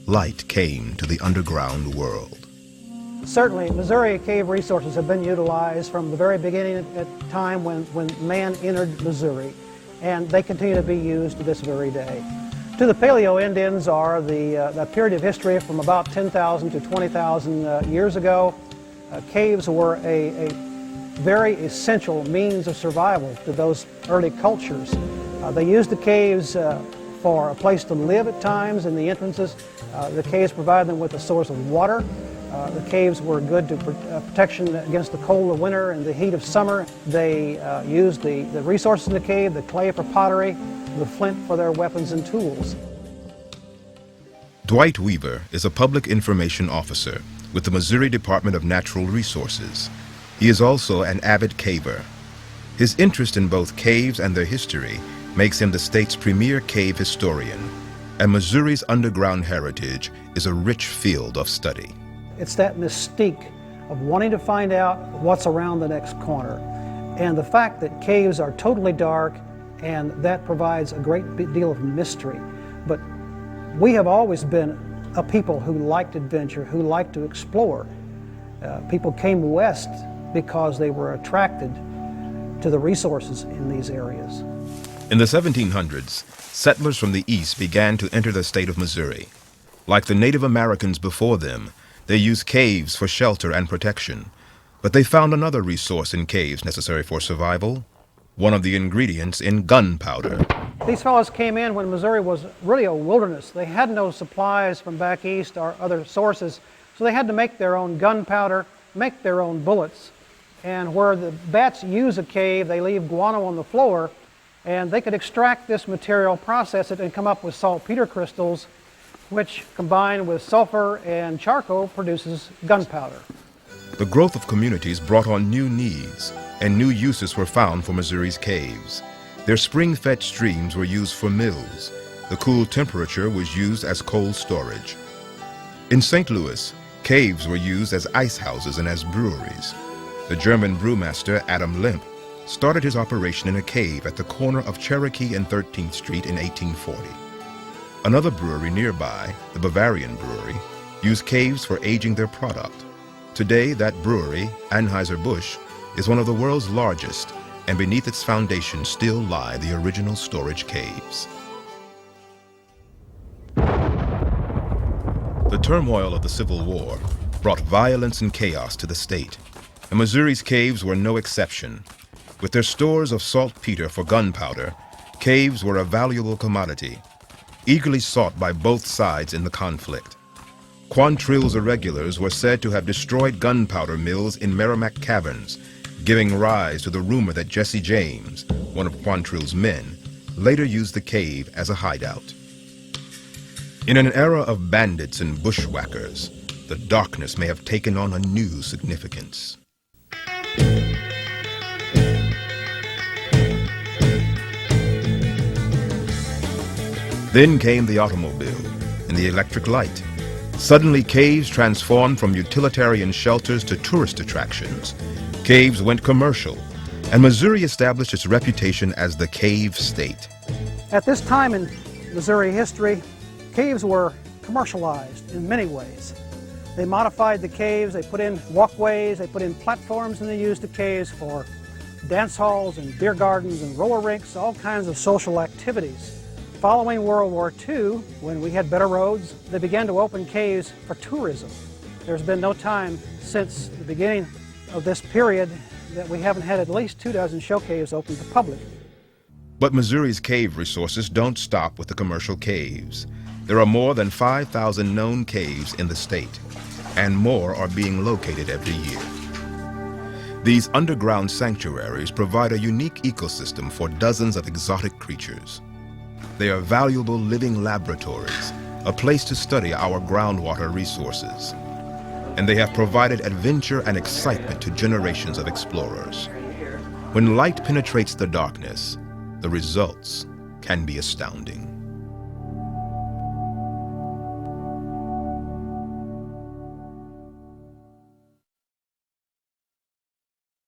light came to the underground world. Certainly, Missouri cave resources have been utilized from the very beginning at time when man entered Missouri, and they continue to be used to this very day. To the Paleo-Indians are the period of history from about 10,000 to 20,000 years ago. Caves were a very essential means of survival to those early cultures. They used the caves for a place to live at times in the entrances. The caves provided them with a source of water. The caves were good to protection against the cold of winter and the heat of summer. They used the resources in the cave, the clay for pottery, the flint for their weapons and tools. Dwight Weaver is a public information officer with the Missouri Department of Natural Resources. He is also an avid caver. His interest in both caves and their history makes him the state's premier cave historian, and Missouri's underground heritage is a rich field of study. It's that mystique of wanting to find out what's around the next corner, and the fact that caves are totally dark, and that provides a great deal of mystery. But we have always been a people who liked adventure, who liked to explore. People came west because they were attracted to the resources in these areas. In the 1700s, settlers from the east began to enter the state of Missouri. Like the Native Americans before them, they used caves for shelter and protection, but they found another resource in caves necessary for survival, one of the ingredients in gunpowder. These fellows came in when Missouri was really a wilderness. They had no supplies from back east or other sources, so they had to make their own gunpowder, make their own bullets. And where the bats use a cave, they leave guano on the floor, and they could extract this material, process it, and come up with saltpeter crystals, which combined with sulfur and charcoal produces gunpowder. The growth of communities brought on new needs, and new uses were found for Missouri's caves. Their spring-fed streams were used for mills. The cool temperature was used as cold storage. In St. Louis, caves were used as ice houses and as breweries. The German brewmaster Adam Lemp started his operation in a cave at the corner of Cherokee and 13th Street in 1840. Another brewery nearby, the Bavarian Brewery, used caves for aging their product. Today, that brewery, Anheuser-Busch, is one of the world's largest, and beneath its foundation still lie the original storage caves. The turmoil of the Civil War brought violence and chaos to the state, and Missouri's caves were no exception. With their stores of saltpeter for gunpowder, caves were a valuable commodity, eagerly sought by both sides in the conflict. Quantrill's irregulars were said to have destroyed gunpowder mills in Merrimack Caverns, giving rise to the rumor that Jesse James, one of Quantrill's men, later used the cave as a hideout. In an era of bandits and bushwhackers, the darkness may have taken on a new significance. Then came the automobile and the electric light. Suddenly, caves transformed from utilitarian shelters to tourist attractions. Caves went commercial, and Missouri established its reputation as the cave state. At this time in Missouri history, caves were commercialized in many ways. They modified the caves, they put in walkways, they put in platforms, and they used the caves for dance halls and beer gardens and roller rinks, all kinds of social activities. Following World War II, when we had better roads, they began to open caves for tourism. There's been no time since the beginning of this period that we haven't had at least 24 show caves open to the public. But Missouri's cave resources don't stop with the commercial caves. There are more than 5,000 known caves in the state, and more are being located every year. These underground sanctuaries provide a unique ecosystem for dozens of exotic creatures. They are valuable living laboratories, a place to study our groundwater resources. And they have provided adventure and excitement to generations of explorers. When light penetrates the darkness, the results can be astounding.